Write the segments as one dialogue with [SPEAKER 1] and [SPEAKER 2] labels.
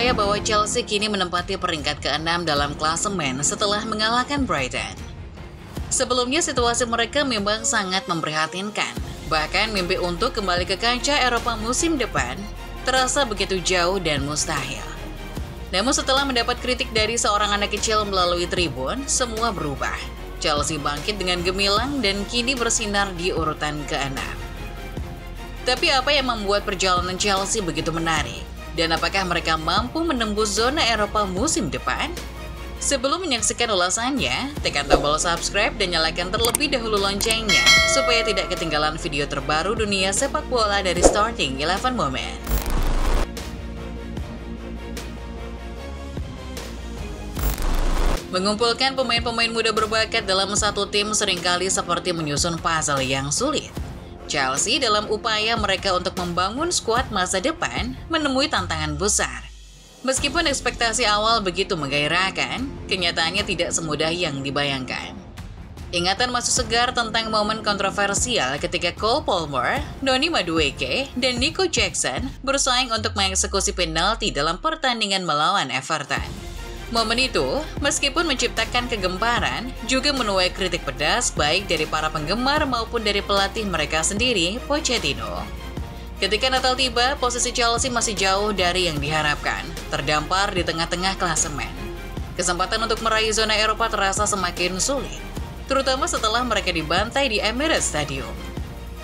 [SPEAKER 1] percaya bahwa Chelsea kini menempati peringkat ke-6 dalam klasemen setelah mengalahkan Brighton. Sebelumnya situasi mereka memang sangat memprihatinkan. Bahkan mimpi untuk kembali ke kancah Eropa musim depan terasa begitu jauh dan mustahil. Namun setelah mendapat kritik dari seorang anak kecil melalui tribun, semua berubah. Chelsea bangkit dengan gemilang dan kini bersinar di urutan ke-6. Tapi apa yang membuat perjalanan Chelsea begitu menarik? Dan apakah mereka mampu menembus zona Eropa musim depan? Sebelum menyaksikan ulasannya, tekan tombol subscribe dan nyalakan terlebih dahulu loncengnya supaya tidak ketinggalan video terbaru dunia sepak bola dari Starting 11 Moment. Mengumpulkan pemain-pemain muda berbakat dalam satu tim seringkali seperti menyusun puzzle yang sulit. Chelsea dalam upaya mereka untuk membangun skuad masa depan menemui tantangan besar. Meskipun ekspektasi awal begitu menggairahkan, kenyataannya tidak semudah yang dibayangkan. Ingatan masih segar tentang momen kontroversial ketika Cole Palmer, Noni Madueke, dan Nico Jackson bersaing untuk mengeksekusi penalti dalam pertandingan melawan Everton. Momen itu, meskipun menciptakan kegemparan, juga menuai kritik pedas baik dari para penggemar maupun dari pelatih mereka sendiri, Pochettino. Ketika Natal tiba, posisi Chelsea masih jauh dari yang diharapkan, terdampar di tengah-tengah klasemen. Kesempatan untuk meraih zona Eropa terasa semakin sulit, terutama setelah mereka dibantai di Emirates Stadium.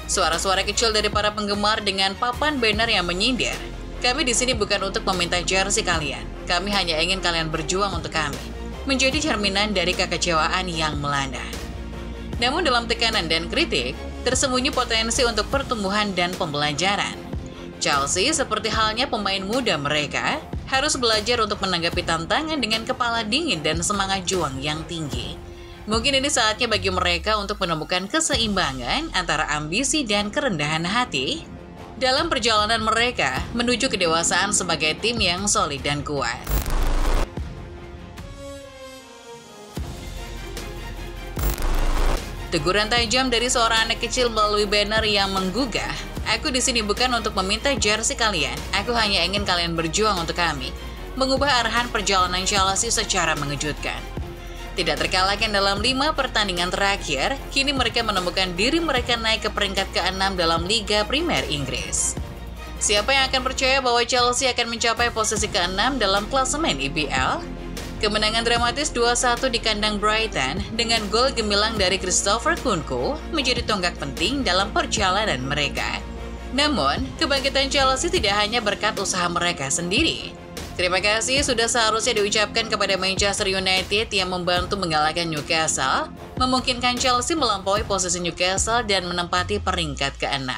[SPEAKER 1] Suara-suara kecil dari para penggemar dengan papan banner yang menyindir, "Kami di sini bukan untuk meminta jersey kalian. Kami hanya ingin kalian berjuang untuk kami," menjadi cerminan dari kekecewaan yang melanda. Namun dalam tekanan dan kritik, tersembunyi potensi untuk pertumbuhan dan pembelajaran. Chelsea, seperti halnya pemain muda mereka, harus belajar untuk menanggapi tantangan dengan kepala dingin dan semangat juang yang tinggi. Mungkin ini saatnya bagi mereka untuk menemukan keseimbangan antara ambisi dan kerendahan hati dalam perjalanan mereka menuju kedewasaan sebagai tim yang solid dan kuat. Teguran tajam dari seorang anak kecil melalui banner yang menggugah, "Aku di sini bukan untuk meminta jersey kalian, aku hanya ingin kalian berjuang untuk kami," mengubah arahan perjalanan Chelsea secara mengejutkan. Tidak terkalahkan dalam 5 pertandingan terakhir, kini mereka menemukan diri mereka naik ke peringkat ke-6 dalam Liga Premier Inggris. Siapa yang akan percaya bahwa Chelsea akan mencapai posisi ke-6 dalam klasemen EPL? Kemenangan dramatis 2-1 di kandang Brighton dengan gol gemilang dari Christopher Nkunku menjadi tonggak penting dalam perjalanan mereka. Namun, kebangkitan Chelsea tidak hanya berkat usaha mereka sendiri. Terima kasih sudah seharusnya diucapkan kepada Manchester United yang membantu mengalahkan Newcastle, memungkinkan Chelsea melampaui posisi Newcastle dan menempati peringkat ke-6.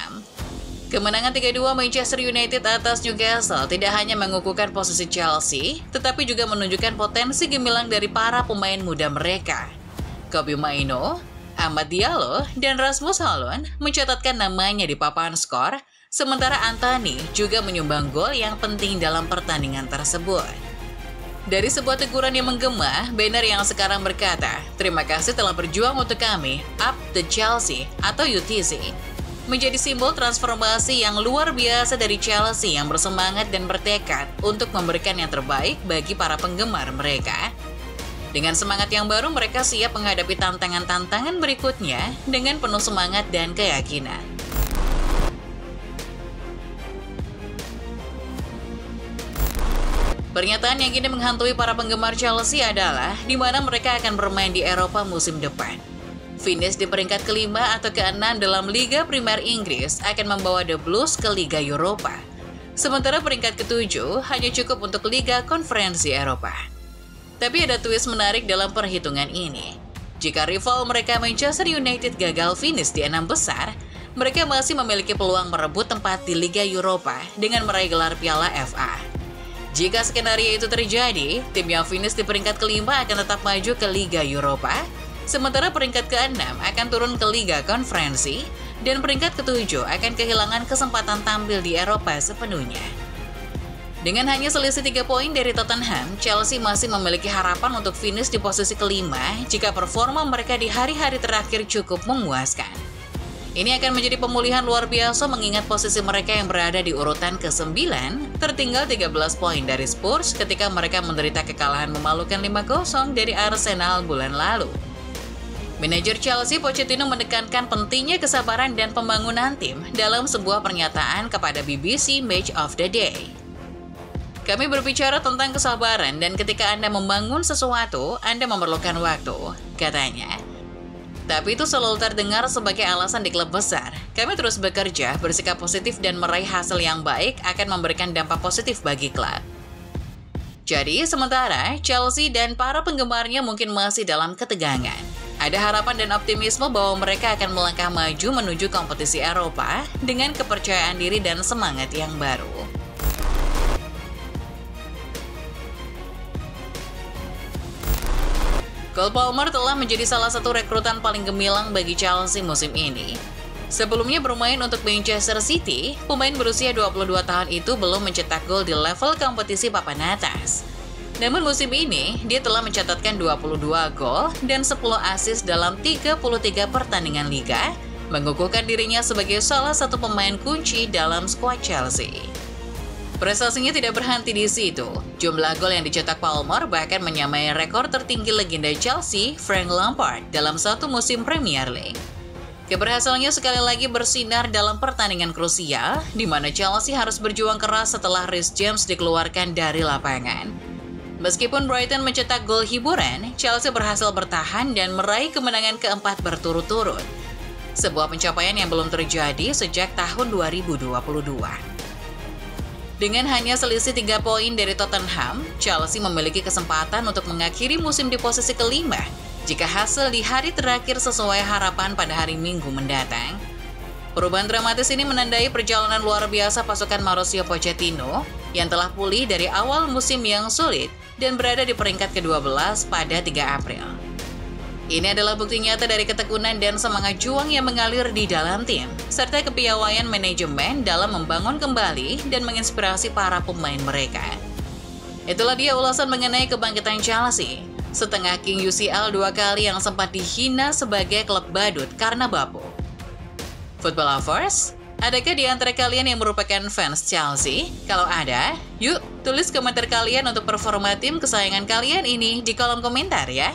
[SPEAKER 1] Kemenangan 3-2 Manchester United atas Newcastle tidak hanya mengukuhkan posisi Chelsea, tetapi juga menunjukkan potensi gemilang dari para pemain muda mereka. Kobbie Mainoo, Amad Diallo, dan Rasmus Hojlund mencatatkan namanya di papan skor, sementara Antony juga menyumbang gol yang penting dalam pertandingan tersebut. Dari sebuah teguran yang menggema, banner yang sekarang berkata, "Terima kasih telah berjuang untuk kami, Up the Chelsea," atau UTC. Menjadi simbol transformasi yang luar biasa dari Chelsea yang bersemangat dan bertekad untuk memberikan yang terbaik bagi para penggemar mereka. Dengan semangat yang baru, mereka siap menghadapi tantangan-tantangan berikutnya dengan penuh semangat dan keyakinan. Pernyataan yang kini menghantui para penggemar Chelsea adalah di mana mereka akan bermain di Eropa musim depan. Finish di peringkat ke-5 atau ke-6 dalam Liga Premier Inggris akan membawa The Blues ke Liga Eropa. Sementara peringkat ke-7 hanya cukup untuk Liga Konferensi Eropa. Tapi ada twist menarik dalam perhitungan ini. Jika rival mereka Manchester United gagal finish di 6 besar, mereka masih memiliki peluang merebut tempat di Liga Eropa dengan meraih gelar Piala FA. Jika skenario itu terjadi, tim yang finish di peringkat ke-5 akan tetap maju ke Liga Eropa, sementara peringkat ke-6 akan turun ke Liga Konferensi, dan peringkat ke-7 akan kehilangan kesempatan tampil di Eropa sepenuhnya. Dengan hanya selisih 3 poin dari Tottenham, Chelsea masih memiliki harapan untuk finish di posisi ke-5 jika performa mereka di hari-hari terakhir cukup memuaskan. Ini akan menjadi pemulihan luar biasa mengingat posisi mereka yang berada di urutan ke-9, tertinggal 13 poin dari Spurs ketika mereka menderita kekalahan memalukan 5-0 dari Arsenal bulan lalu. Manajer Chelsea Pochettino menekankan pentingnya kesabaran dan pembangunan tim dalam sebuah pernyataan kepada BBC Match of the Day. Kami berbicara tentang kesabaran dan ketika Anda membangun sesuatu, Anda memerlukan waktu, katanya. Tapi itu selalu terdengar sebagai alasan di klub besar. Kami terus bekerja, bersikap positif dan meraih hasil yang baik akan memberikan dampak positif bagi klub. Jadi, sementara Chelsea dan para penggemarnya mungkin masih dalam ketegangan. Ada harapan dan optimisme bahwa mereka akan melangkah maju menuju kompetisi Eropa dengan kepercayaan diri dan semangat yang baru. Cole Palmer telah menjadi salah satu rekrutan paling gemilang bagi Chelsea musim ini. Sebelumnya bermain untuk Manchester City, pemain berusia 22 tahun itu belum mencetak gol di level kompetisi papan atas. Namun musim ini, dia telah mencatatkan 22 gol dan 10 assist dalam 33 pertandingan liga, mengukuhkan dirinya sebagai salah satu pemain kunci dalam skuad Chelsea. Prestasinya tidak berhenti di situ. Jumlah gol yang dicetak Palmer bahkan menyamai rekor tertinggi legenda Chelsea, Frank Lampard, dalam satu musim Premier League. Keberhasilannya sekali lagi bersinar dalam pertandingan krusial, di mana Chelsea harus berjuang keras setelah Reece James dikeluarkan dari lapangan. Meskipun Brighton mencetak gol hiburan, Chelsea berhasil bertahan dan meraih kemenangan keempat berturut-turut. Sebuah pencapaian yang belum terjadi sejak tahun 2022. Dengan hanya selisih 3 poin dari Tottenham, Chelsea memiliki kesempatan untuk mengakhiri musim di posisi kelima jika hasil di hari terakhir sesuai harapan pada hari Minggu mendatang. Perubahan dramatis ini menandai perjalanan luar biasa pasukan Mauricio Pochettino yang telah pulih dari awal musim yang sulit dan berada di peringkat ke-12 pada 3 April. Ini adalah bukti nyata dari ketekunan dan semangat juang yang mengalir di dalam tim, serta kepiawaian manajemen dalam membangun kembali dan menginspirasi para pemain mereka. Itulah dia ulasan mengenai kebangkitan Chelsea, setengah King UCL 2 kali yang sempat dihina sebagai klub badut karena bapuk. Football lovers, adakah di antara kalian yang merupakan fans Chelsea? Kalau ada, yuk tulis komentar kalian untuk performa tim kesayangan kalian ini di kolom komentar ya.